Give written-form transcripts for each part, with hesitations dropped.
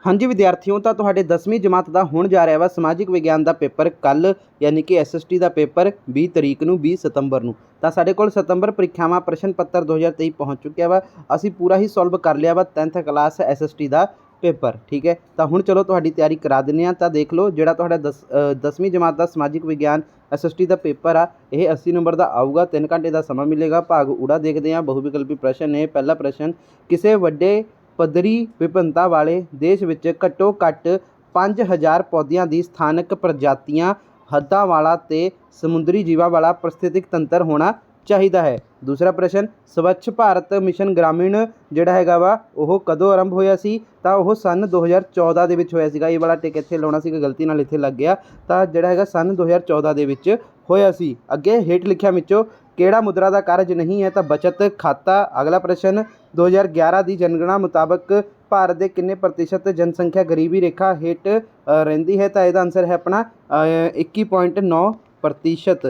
हाँ जी विद्यार्थियों, तो तुहाडे 10वीं जमात का होने जा रहा वा समाजिक विज्ञान का पेपर कल, यानी कि SST का पेपर 20 तरीक नूं 20 सितंबर नूं। तो साडे कोल सितंबर प्रीक्षावां प्रश्न पत्र 2023 पहुँच चुक्या वा। असीं पूरा ही सॉल्व कर लिया वा 10th क्लास SST का पेपर। ठीक है, तो हुण चलो तुहाडी तैयारी करा दिंदे आ। तो देख लो जिहड़ा तुहाडा 10वीं जमात का समाजिक विज्ञान SST का पेपर आ, यह 80 नंबर का आऊगा। 3 घंटे का समा मिलेगा। भाग उड़ा देखते हैं। बहुविकल्पी प्रश्न है। पहला प्रश्न, किसी वड्डे पद्धरी विभिन्नता वाले देश विच घट्टो घट्ट 5000 पौदिਆਂ ਦੀ ਸਥਾਨਕ ਪ੍ਰਜਾਤੀਆਂ ਹੱਦਾਂ ਵਾਲਾ ਤੇ ਸਮੁੰਦਰੀ ਜੀਵਾਂ ਵਾਲਾ ਪਾਰਿਸਥਿਤਿਕ ਤੰਤਰ ਹੋਣਾ ਚਾਹੀਦਾ ਹੈ। दूसरा प्रश्न, स्वच्छ भारत मिशन ग्रामीण ਜਿਹੜਾ ਹੈਗਾ ਵਾ ਉਹ ਕਦੋਂ ਆਰੰਭ ਹੋਇਆ ਸੀ? ਤਾਂ ਉਹ सन 2014 ਦੇ ਵਿੱਚ ਹੋਇਆ ਸੀਗਾ। ਇਹ ਵਾਲਾ ਟਿਕ ਇੱਥੇ ਲਾਉਣਾ ਸੀਗਾ, ਗਲਤੀ ਨਾਲ ਇੱਥੇ ਲੱਗ ਗਿਆ। ਤਾਂ ਜਿਹੜਾ ਹੈਗਾ सन 2014 ਦੇ ਵਿੱਚ ਹੋਇਆ ਸੀ। ਅੱਗੇ ਹੇਠ ਲਿਖਿਆਂ ਵਿੱਚੋਂ ਕਿਹੜਾ ਮੁਦਰਾ ਦਾ ਕਾਰਜ ਨਹੀਂ ਹੈ? ਤਾਂ ਬਚਤ ਖਾਤਾ। अगला प्रश्न, 2011 की जनगणना मुताबिक भारत के किन्ने प्रतिशत जनसंख्या गरीबी रेखा हेठ रहिंदी है? तो इसका आंसर है अपना 21.9%।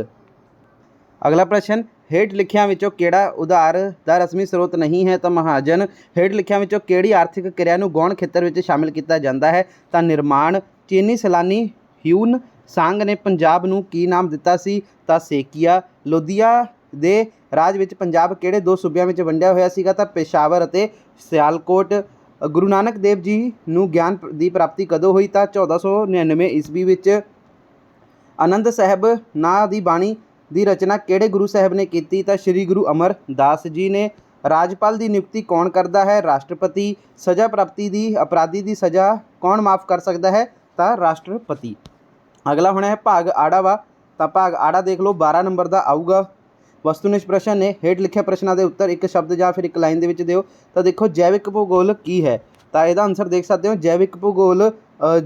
अगला प्रश्न, हेठ लिखियां विचों किहड़ा उधार दा रस्मी स्रोत नहीं है? तो महाजन। हेठ लिखियां विचों किहड़ी आर्थिक क्रिया नूं गौण खेतर विच शामिल किया जाता है? तो निर्माण। चीनी सैलानी ह्यून सांग ने पंजाब नूं की नाम दिता सी? तो सेकिया। लोधिया दे राज विच पंजाब किहड़े दो सूबिਆਂ ਵਿੱਚ ਵੰਡਿਆ ਹੋਇਆ ਸੀਗਾ? ਤਾਂ पेशावर ਅਤੇ सियालकोट। गुरु नानक देव जी नूं ਗਿਆਨ ਦੀ ਪ੍ਰਾਪਤੀ ਕਦੋਂ ਹੋਈ? ਤਾਂ 1499 ਈਸਵੀ ਵਿੱਚ। आनंद साहब ਨਾਂ ਦੀ ਬਾਣੀ ਦੀ ਰਚਨਾ ਕਿਹੜੇ ਗੁਰੂ ਸਾਹਿਬ ਨੇ ਕੀਤੀ? ਤਾਂ ਸ਼੍ਰੀ ਗੁਰੂ ਅਮਰਦਾਸ ਜੀ ਨੇ। ਰਾਜਪਾਲ ਦੀ ਨਿਯੁਕਤੀ ਕੌਣ ਕਰਦਾ ਹੈ? ਰਾਸ਼ਟਰਪਤੀ। ਸਜ਼ਾ ਪ੍ਰਾਪਤੀ ਦੀ ਅਪਰਾਧੀ ਦੀ ਸਜ਼ਾ ਕੌਣ ਮਾਫ ਕਰ ਸਕਦਾ ਹੈ? ਤਾਂ ਰਾਸ਼ਟਰਪਤੀ। अगला होना है भाग आड़ा वा। तो भाग आड़ा देख लो 12 नंबर का आऊगा। वस्तुनिष्ठ प्रश्न ने हेठ लिखे प्रश्नों के उत्तर एक शब्द या फिर एक लाइन के दिओ। तो देखो जैविक भूगोल की है? तो यदा आंसर देख सकते हो। जैविक भूगोल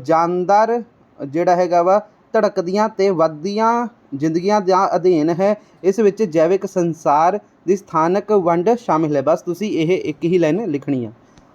जानदार जिहड़ा हैगा वा धड़कदियां ते वधदियां जिंदगियां दा अध्ययन है। इस विच जैविक संसार की स्थानक वंड शामिल है। बस तुसी यह एक ही लाइन लिखनी है।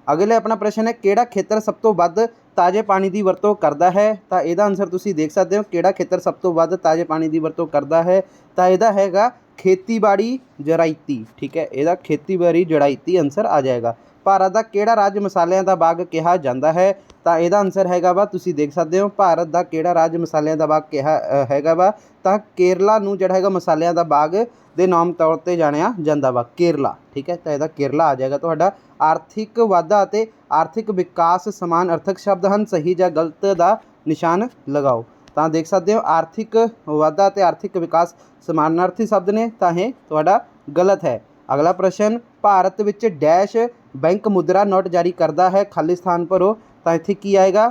अगले अपना प्रश्न है, किहड़ा खेतर सब तो वध ताज़े पानी की वरतों करता है? तो यदा आंसर तुसी देख सकते हो। किहड़ा खेतर सब तो वध ताज़े पानी की वरतों करता है? तो यदा हैगा खेतीबाड़ी जरायती। ठीक है, यदा खेतीबाड़ी जरायती आंसर आ जाएगा। भारत का किहड़ा राज्य मसालियां का बाग कहा जाता है? तो यदा आंसर हैगा वा तुसी देख सकते हो। भारत का किहड़ा राज्य मसालियां का बाग कहा हैगा वा? तो केरला नूं जिहड़ा हैगा मसालियां का बाग ਦੇ नाम तौर पर जानिया ਜਾਂਦਾ ਵਾ, केरला। ठीक है, तो यदा केरला आ जाएगा। ਤੁਹਾਡਾ आर्थिक वाधा ਅਤੇ आर्थिक विकास समान अर्थक शब्द हैं, सही या गलत का निशान लगाओ। तो देख सकते हो आर्थिक वाधा ਅਤੇ आर्थिक विकास समानार्थी शब्द ने, तो यह ਤੁਹਾਡਾ गलत है। अगला प्रश्न, भारत विच डैश बैंक मुद्रा नोट जारी करता है? खाली स्थान भरो। तो इत्थे की आएगा?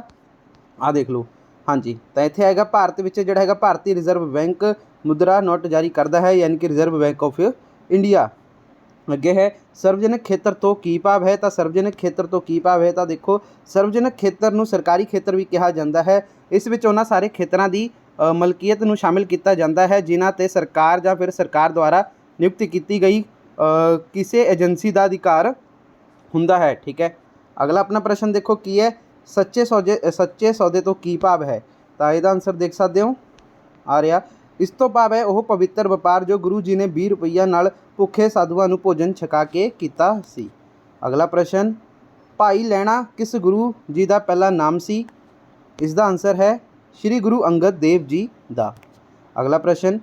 आ देख लो। हाँ जी, तो इत्थे आएगा भारत विच जिहड़ा हैगा भारतीय रिजर्व बैंक मुद्रा नोट जारी करता है, यानी कि रिजर्व बैंक ऑफ इंडिया। अगे है सार्वजनिक खेत्र तो की भाव है? तो सार्वजनिक खेत्र तो की भाव है? तो देखो सार्वजनिक खेत्र नूं सरकारी खेत्र भी कहा जाता है। इस विच उन्हां सारे खेत्रां दी मलकीयत नूं शामिल किया जाता है जिन्हां ते सरकार या फिर सरकार द्वारा नियुक्त की गई किसी एजेंसी का अधिकार हुंदा है। ठीक है, अगला अपना प्रश्न देखो की है, सच्चे सौदे तो की भाव है? तो इसका आंसर देख सकते हो आ रहा। इस तो भाव है वह पवित्र व्यापार जो गुरु जी ने 20 रुपया नाल भुखे साधुआं नूं भोजन छका के कीता सी। अगला प्रश्न, भाई लैणा किस गुरु जी का पहला नाम सी? इसका आंसर है श्री गुरु अंगद देव जी का। अगला प्रश्न,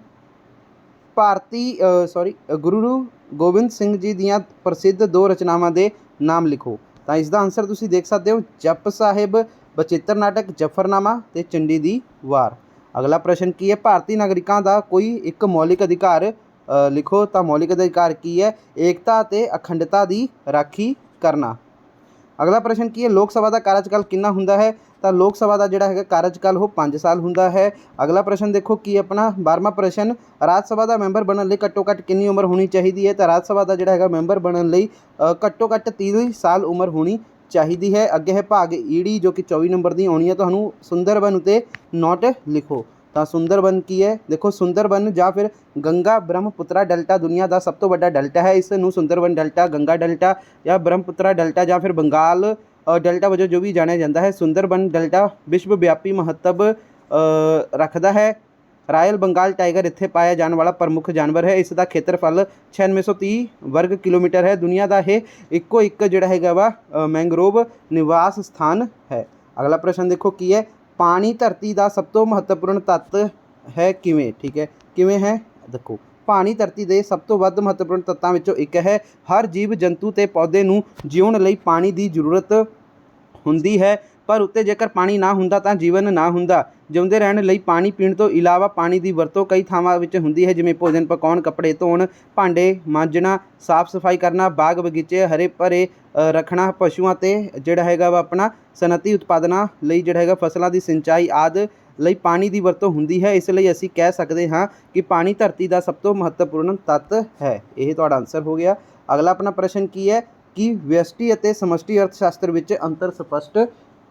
गुरु गोबिंद सिंह जी दियां प्रसिद्ध 2 रचनावां दे नाम लिखो। तो इसका आंसर तुसीं देख सकते हो, जप साहिब, बचित्र नाटक, जफरनामा ते चंडी दी वार। अगला प्रश्न की है, भारतीय नागरिकों का कोई एक मौलिक अधिकार लिखो। तो मौलिक अधिकार की है? एकता ते अखंडता की राखी करना। अगला प्रश्न की है, लोक सभा का कार्यकाल कितना हुंदा है? तो लोक सभा का जिहड़ा हैगा कार्यकाल वो 5 साल हुंदा है। अगला प्रश्न देखो की अपना 12वां प्रश्न, राज्य सभा का मैंबर बनने लई घट्टो घट्ट कितनी उम्र होनी चाहिए है? तो राज्य सभा का जिहड़ा हैगा मैंबर बनने लई घट्टो घट्ट 30 साल उम्र होनी चाहिए है। अगे है भाग ईड़ी जो कि 24 नंबर की आनी है। तो सुंदरबन उत्ते नोट लिखो। तो सुंदरबन की है? देखो सुंदरबन या फिर गंगा ब्रह्मपुत्रा डेल्टा दुनिया का सब तो बड़ा डेल्टा है। इसनूं सुंदरबन डेल्टा, गंगा डेल्टा या ब्रह्मपुत्रा डेल्टा या फिर बंगाल डेल्टा वजों जो भी जानिया जाता है। सुंदरबन डेल्टा विश्वव्यापी महत्व रखता है। रॉयल बंगाल टाइगर इत्थे पाया जाने वाला प्रमुख जानवर है। इसका खेत्रफल 9630 वर्ग किलोमीटर है। दुनिया का यह इक्को एक जिहड़ा हैगा वा मैंग्रोव निवास स्थान है। अगला प्रश्न देखो की है, पानी धरती का सब तो महत्वपूर्ण तत्व है किवें। ठीक है, किवें है, देखो पानी धरती के सब तो वध महत्वपूर्ण तत्वों विचों एक है। हर जीव जंतु ते पौधे नूं जीउण लई पानी की जरूरत हुंदी है, पर उत्ते जेकर पानी ना हुंदा तां जीवन ना हुंदा। जिउंदे रहण लई पानी पीण तो इलावा पानी की वरतों कई थावां विच हुंदी है, जिवें भोजन पकाउण, कपड़े धोण, भांडे मांजना, साफ सफाई करना, बाग बगीचे हरे भरे रखना, पशुओं ते जिहड़ा हैगा वा अपना सनअती उत्पादनां लई जिहड़ा हैगा फसलों की सिंचाई आदि ਲਈ पानी की वरतों हुंदी है। इस ਲਈ ਅਸੀਂ कह सकते हाँ कि पानी धरती का सब तो महत्वपूर्ण तत्व है। यह तुहाडा आंसर हो गया। अगला अपना प्रश्न की है कि व्यष्टि ਅਤੇ ਸਮਸ਼ਟੀ अर्थशास्त्र ਵਿੱਚ अंतर स्पष्ट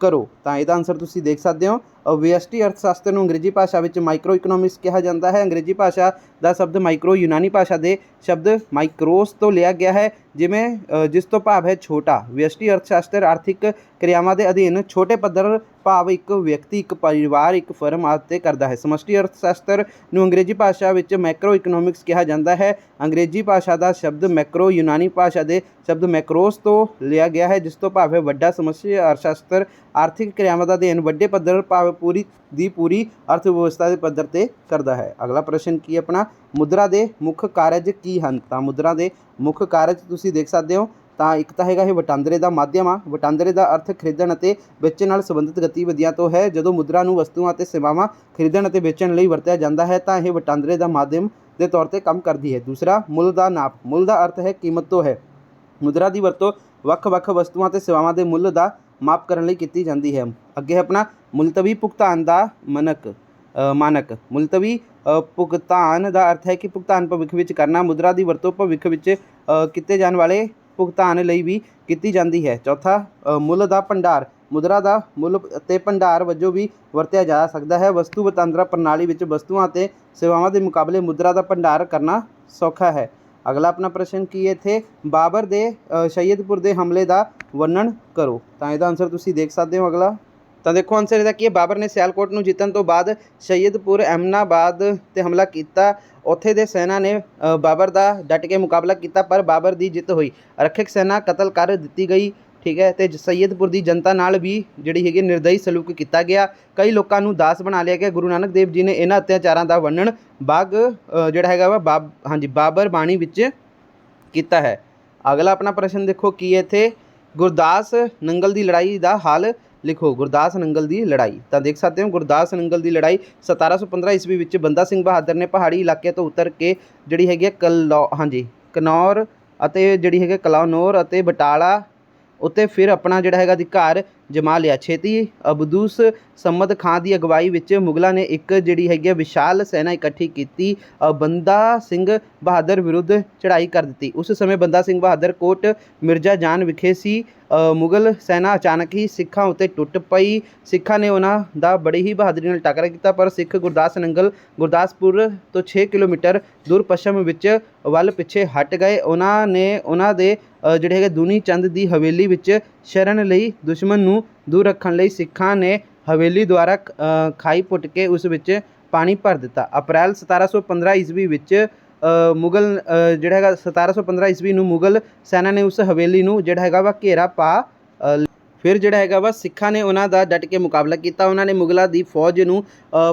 करो। तो ਇਹਦਾ आंसर तुसीं देख सकते हो। व्यष्टि अर्थशास्त्र ਨੂੰ अंग्रेजी भाषा ਵਿੱਚ माइक्रो इकोनॉमिक्स कहा जाता है। अंग्रेजी भाषा का शब्द माइक्रो यूनानी भाषा के शब्द माइक्रोस तो लिया गया है, जिमें जिस तो भाव है छोटा। व्यष्टि अर्थशास्त्र आर्थिक क्रियावां के अधीन छोटे पद्धर भाव एक व्यक्ति, एक परिवार, एक फर्म आदि करता है। समष्टि अर्थशास्त्र ਨੂੰ अंग्रेजी भाषा ਵਿੱਚ मैक्रो इकोनॉमिक्स कहा जाता है। अंग्रेजी भाषा का शब्द मैक्रो यूनानी भाषा के शब्द मैक्रोस तो लिया गया है, जिस तो भाव है वड्डा। समष्टि अर्थशास्त्र आर्थिक क्रियावां का अध्ययन वड्डे पद्धर भाव पूरी दी पूरी अर्थव्यवस्था के पद्धर ते करता है। अगला प्रश्न की अपना, मुद्रा के मुख्य कारज की हैं। तो मुद्रा के मुख्य कारज तुसीं देख सकते हो। तो एक तो हैगा वटांदरे का माध्यम आ। वटांदरे का अर्थ खरीदण अते बेचण नाल संबंधित गतिविधियां तो है। जदों मुद्रा नूं वस्तुआं अते सेवावां खरीदण अते बेचण लई वरतिया जाता है, तो यह वटांदरे का माध्यम के तौर पर काम करती है। दूसरा, मुल का नाप। मुल का अर्थ है कीमत तो है। मुद्रा की वरतों ਵੱਖ-ਵੱਖ वस्तुओं ते सेवावां के मुल का माप करने लई कीती जाती है। अगे अपना मुलतवी भुगतान का मानक। मुलतवी भुगतान का अर्थ है कि भुगतान भविख विच करना। मुद्रा की वरतों भविख विच किए जाने वाले भुगतान लई भी की जाती है। चौथा, मुल का भंडार। मुद्रा का मुल ते भंडार वजों भी वरतिया जा सकता है। वस्तु वटांदरा प्रणाली विच वस्तुआं ते सेवावां के मुकाबले मुद्रा का भंडार करना सौखा है। अगला अपना प्रश्न की है थे, बाबर दे सैयदपुर के हमले का वर्णन करो। तो इसका आंसर तुसीं देख सकते हो। अगला तो देखो आंसर इसका की है, बाबर ने सियालकोट नूं जितण तो बाद सैयदपुर एमनाबाद ते हमला किया। उत्थे दे सेना ने बाबर का डट के मुकाबला किया, पर बाबर की जित हुई। रक्षक सेना कतल कर दी गई। ठीक है, तो सैयदपुर की जनता नाल भी जिहड़ी हैगी निर्दयी सलूक किया गया। कई लोगों को दास बना लिया गया। गुरु नानक देव जी ने इन्हां अत्याचारों का वर्णन जिहड़ा हैगा वा बाबर बाणी विच किया है। अगला अपना प्रश्न देखो की है इत्थे, गुरदास नंगल की लड़ाई का हाल लिखो। गुरदास नंगल की लड़ाई, तो देख सकते हो गुरदास नंगल की लड़ाई 1715 ईस्वी विच बंदा सिंह बहादुर ने पहाड़ी इलाके तो उतर के जिहड़ी हैगी कनौर अते जिहड़ी हैगी कलौनौर अते बटाला उत्ते फिर अपना जिहड़ा हैगा अधिकार जमा लिया। छेती अबदूस सम्मद खां की अगवाई विच मुगलों ने एक जिहड़ी हैगी विशाल सेना इकट्ठी की बंदा सिंह बहादुर विरुद्ध चढ़ाई कर दी। उस समय बंदा सिंह बहादुर कोट मिर्जा जान विखे सी। मुगल सेना अचानक ही सिखां उत्ते टुट पई। सिखां ने उन्हां दा बड़ी ही बहादुरी नाल टाकरा किया, पर सिख गुरदास नंगल गुरदासपुर तो 6 किलोमीटर दूर पश्चिम विच वल पिछे हट गए। उन्हां ने उन्हां दे जिहड़े हैगे दूनी चंद की हवेली विच शरण लई। दुश्मन नूं दूर रखण लई सिखां ने हवेली द्वारा खाई पुट के उस विच पानी भर दिता। अप्रैल 1715 ईस्वी विच मुगल जिहड़ा हैगा 1715 ईस्वी नूं मुगल सेना ने उस हवेली नूं जिहड़ा हैगा वा घेरा पा फिर जिहड़ा हैगा वा सिखां ने उन्हां दा डट के मुकाबला किया। उन्हां ने मुगलों की फौज नूं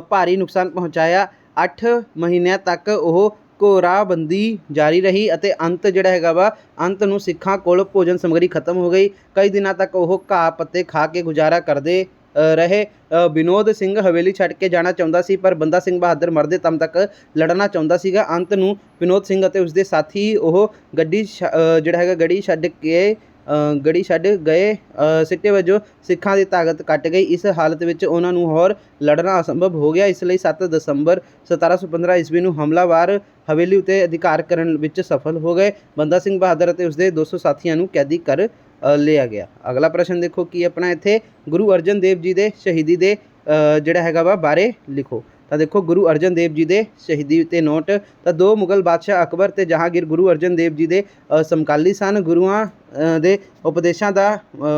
भारी नुकसान पहुँचाया। 8 महीनों तक वह घोराबंदी जारी रही अते अंत जिहड़ा हैगा वा अंत नूं सिखां कोल भोजन समग्री खत्म हो गई। कई दिनों तक वह घाह पत्ते खा के गुजारा करते रहे। विनोद सिंह हवेली छड्ड के जाना चाहुंदा सी, पर बंदा सिंह बहादुर मरदे दम तक लड़ना चाहुंदा सीगा। अंत नूं विनोद सिंह अते उसदे साथी वह जिहड़ा हैगा गड़ी छड्ड गए। सिट्टे वजों सिखां दी ताकत घट गई। इस हालत विच उन्हां नूं होर लड़ना असंभव हो गया। इसलिए 7 दसंबर 1715 ईस्वी नूं हमलावर हवेली उत्ते अधिकार करन विच सफल हो गए। बंदा सिंह बहादुर अते उसदे 200 साथियों नूं कैदी कर लिया गया। अगला प्रश्न देखो कि अपना इत्थे गुरु अर्जन देव जी के शहीदी दे जिहड़ा हैगा वा बारे लिखो। तो देखो गुरु अर्जन देव जी के शहीदी ते नोट। तो 2 मुगल बादशाह अकबर ते जहांगीर गुरु अर्जन देव जी के समकाली सन। गुरुआं दे उपदेशों का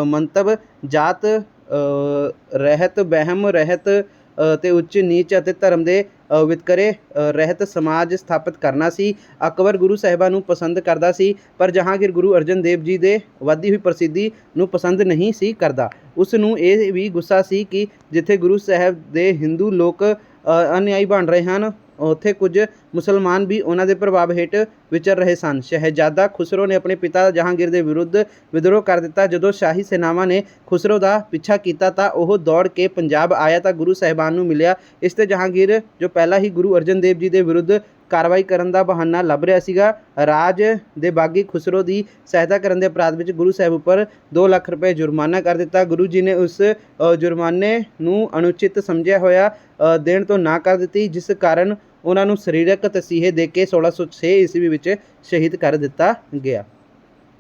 मंतव जात रहत बहम रहत ते उच्च नीच अते धर्म के ਵਿਤਕਰੇ ਰਹਿਤ ਸਮਾਜ ਸਥਾਪਿਤ ਕਰਨਾ ਸੀ। ਅਕਬਰ ਗੁਰੂ ਸਾਹਿਬਾਂ ਨੂੰ ਪਸੰਦ ਕਰਦਾ ਸੀ, ਪਰ ਜਹਾਂਗੀਰ ਗੁਰੂ ਅਰਜਨ ਦੇਵ ਜੀ ਦੇ ਵਧਦੀ ਹੋਈ ਪ੍ਰਸਿੱਧੀ ਨੂੰ ਪਸੰਦ ਨਹੀਂ ਸੀ ਕਰਦਾ। ਉਸ ਨੂੰ ਇਹ ਵੀ ਗੁੱਸਾ ਸੀ ਕਿ ਜਿੱਥੇ ਗੁਰੂ ਸਾਹਿਬ ਦੇ ਹਿੰਦੂ ਲੋਕ ਅਨੁਯਾਈ ਬਣ ਰਹੇ ਹਨ, ਉੱਥੇ ਕੁਝ ਮੁਸਲਮਾਨ ਵੀ ਉਹਨਾਂ ਦੇ ਪ੍ਰਭਾਵ ਹੇਠ ਵਿਚਰ ਰਹੇ ਸਨ। ਸ਼ਹਿਜ਼ਾਦਾ ਖੁਸਰੋ ਨੇ ਆਪਣੇ ਪਿਤਾ ਜਹਾਂਗੀਰ ਦੇ ਵਿਰੁੱਧ ਵਿਦਰੋਹ ਕਰ ਦਿੱਤਾ। ਜਦੋਂ ਸ਼ਾਹੀ ਸੈਨਾਵਾਂ ਨੇ ਖੁਸਰੋ ਦਾ ਪਿੱਛਾ ਕੀਤਾ ਤਾਂ ਉਹ ਦੌੜ ਕੇ ਪੰਜਾਬ ਆਇਆ ਤਾਂ ਗੁਰੂ ਸਾਹਿਬਾਨ ਨੂੰ ਮਿਲਿਆ। ਇਸ 'ਤੇ ਜਹਾਂਗੀਰ, ਜੋ ਪਹਿਲਾਂ ਹੀ ਗੁਰੂ ਅਰਜਨ ਦੇਵ ਜੀ ਦੇ ਵਿਰੁੱਧ ਕਾਰਵਾਈ ਕਰਨ ਦਾ ਬਹਾਨਾ ਲੱਭ ਰਿਹਾ ਸੀਗਾ, ਰਾਜ ਦੇ ਬਾਗੀ ਖੁਸਰੋ ਦੀ ਸਹਾਇਤਾ ਕਰਨ ਦੇ ਅਪਰਾਧ ਵਿੱਚ ਗੁਰੂ ਸਾਹਿਬ ਉੱਪਰ 2 ਲੱਖ ਰੁਪਏ ਜੁਰਮਾਨਾ ਕਰ ਦਿੱਤਾ। ਗੁਰੂ ਜੀ ਨੇ ਉਸ ਜੁਰਮਾਨੇ ਨੂੰ ਅਨੁਚਿਤ ਸਮਝਿਆ ਹੋਇਆ ਦੇਣ ਤੋਂ ਨਾ ਕਰ ਦਿੱਤੀ, ਜਿਸ ਕਾਰਨ ਉਹਨਾਂ ਨੂੰ ਸਰੀਰਕ ਤਸੀਹੇ ਦੇ ਕੇ 1606 ਈਸਵੀ ਵਿੱਚ ਸ਼ਹੀਦ ਕਰ ਦਿੱਤਾ ਗਿਆ।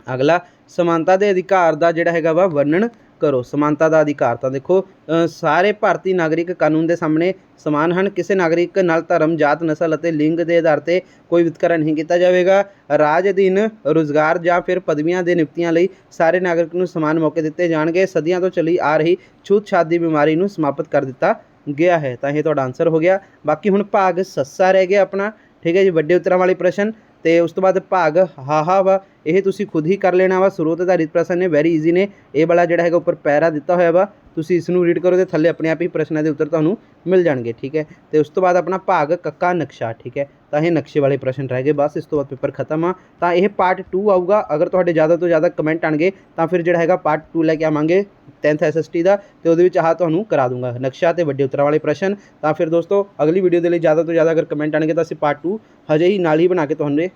ਅਗਲਾ, ਸਮਾਨਤਾ ਦੇ ਅਧਿਕਾਰ ਦਾ ਜਿਹੜਾ ਹੈਗਾ ਵਾ ਵਰਣਨ ਕਰੋ। ਸਮਾਨਤਾ ਦਾ ਅਧਿਕਾਰ ਤਾਂ ਦੇਖੋ, ਸਾਰੇ ਭਾਰਤੀ ਨਾਗਰਿਕ ਕਾਨੂੰਨ ਦੇ ਸਾਹਮਣੇ ਸਮਾਨ ਹਨ। ਕਿਸੇ ਨਾਗਰਿਕ ਨਾਲ ਧਰਮ, ਜਾਤ, ਨਸਲ ਅਤੇ ਲਿੰਗ ਦੇ ਆਧਾਰ 'ਤੇ ਕੋਈ ਵਿਤਕਰਾ ਨਹੀਂ ਕੀਤਾ ਜਾਵੇਗਾ। ਰਾਜ ਅਧੀਨ ਰੁਜ਼ਗਾਰ ਜਾਂ ਫਿਰ ਪਦਵੀਆਂ ਦੇ ਨਿਯੁਕਤੀਆਂ ਲਈ ਸਾਰੇ ਨਾਗਰਿਕ ਨੂੰ ਸਮਾਨ ਮੌਕੇ ਦਿੱਤੇ ਜਾਣਗੇ। ਸਦੀਆਂ ਤੋਂ ਚੱਲੀ ਆ ਰਹੀ ਛੂਤ-ਛਾਤ ਦੀ ਬਿਮਾਰੀ ਨੂੰ ਸਮਾਪਤ ਕਰ ਦਿੱਤਾ ਗਿਆ ਹੈ। ਤਾਂ ਇਹ ਤੁਹਾਡਾ ਆਨਸਰ ਹੋ ਗਿਆ। ਬਾਕੀ ਹੁਣ ਭਾਗ ਸੱਸਾ ਰਹਿ ਗਿਆ ਆਪਣਾ, ਠੀਕ ਹੈ ਜੀ, ਵੱਡੇ ਉੱਤਰਾਂ ਵਾਲੇ ਪ੍ਰਸ਼ਨ। ਅਤੇ ਉਸ ਤੋਂ ਬਾਅਦ ਭਾਗ ਹਾਹਾ ਵਾ, ਇਹ ਤੁਸੀਂ ਖੁਦ ਹੀ ਕਰ ਲੈਣਾ ਵਾ। ਸਰੋਤ ਆਧਾਰਿਤ ਪ੍ਰਸ਼ਨ ਨੇ, ਵੈਰੀ ਈਜ਼ੀ ਨੇ। ਇਹ ਵਾਲਾ ਜਿਹੜਾ ਹੈਗਾ ਉੱਪਰ ਪੈਰਾ ਦਿੱਤਾ ਹੋਇਆ ਵਾ, ਤੁਸੀਂ ਇਸ ਨੂੰ ਰੀਡ ਕਰੋ ਅਤੇ ਥੱਲੇ ਆਪਣੇ ਆਪ ਹੀ ਪ੍ਰਸ਼ਨਾਂ ਦੇ ਉੱਤਰ ਤੁਹਾਨੂੰ ਮਿਲ ਜਾਣਗੇ, ਠੀਕ ਹੈ। ਅਤੇ ਉਸ ਤੋਂ ਬਾਅਦ ਆਪਣਾ ਭਾਗ ਕੱਕਾ ਨਕਸ਼ਾ, ਠੀਕ ਹੈ। ਤਾਂ ਇਹ ਨਕਸ਼ੇ ਵਾਲੇ ਪ੍ਰਸ਼ਨ ਰਹਿ ਗਏ ਬਸ, ਇਸ ਤੋਂ ਬਾਅਦ ਪੇਪਰ ਖਤਮ ਆ। ਤਾਂ ਇਹ ਪਾਰਟ 2 ਆਊਗਾ। ਅਗਰ ਤੁਹਾਡੇ ਜ਼ਿਆਦਾ ਤੋਂ ਜ਼ਿਆਦਾ ਕਮੈਂਟ ਆਉਣਗੇ ਤਾਂ ਫਿਰ ਜਿਹੜਾ ਹੈਗਾ ਪਾਰਟ 2 ਲੈ ਕੇ ਆਵਾਂਗੇ 10th SST ਦਾ, ਅਤੇ ਉਹਦੇ ਵਿੱਚ ਆਹ ਤੁਹਾਨੂੰ ਕਰਾ ਦੂੰਗਾ ਨਕਸ਼ਾ ਅਤੇ ਵੱਡੇ ਉੱਤਰਾਂ ਵਾਲੇ ਪ੍ਰਸ਼ਨ। ਤਾਂ ਫਿਰ ਦੋਸਤੋ, ਅਗਲੀ ਵੀਡੀਓ ਦੇ ਲਈ ਜ਼ਿਆਦਾ ਤੋਂ ਜ਼ਿਆਦਾ ਅਗਰ ਕਮੈਂਟ ਆਉਣਗੇ ਤਾਂ ਅਸੀਂ ਪਾਰਟ 2 ਹਜੇ ਹੀ ਨਾਲ ਹੀ ਬਣਾ ਕੇ ਤੁਹਾਨੂੰ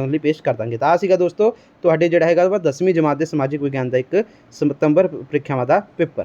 ਲਈ ਪੇਸ਼ ਕਰ ਦਾਂਗੇ। ਤਾਂ ਆਹ ਸੀਗਾ ਦੋਸਤੋ ਤੁਹਾਡੇ ਜਿਹੜਾ ਹੈਗਾ ਵਾ 10ਵੀਂ ਜਮਾਤ ਦੇ ਸਮਾਜਿਕ ਵਿਗਿਆਨ ਦਾ 1 ਸਤੰਬਰ ਪ੍ਰੀਖਿਆਵਾਂ ਦਾ ਪੇਪਰ।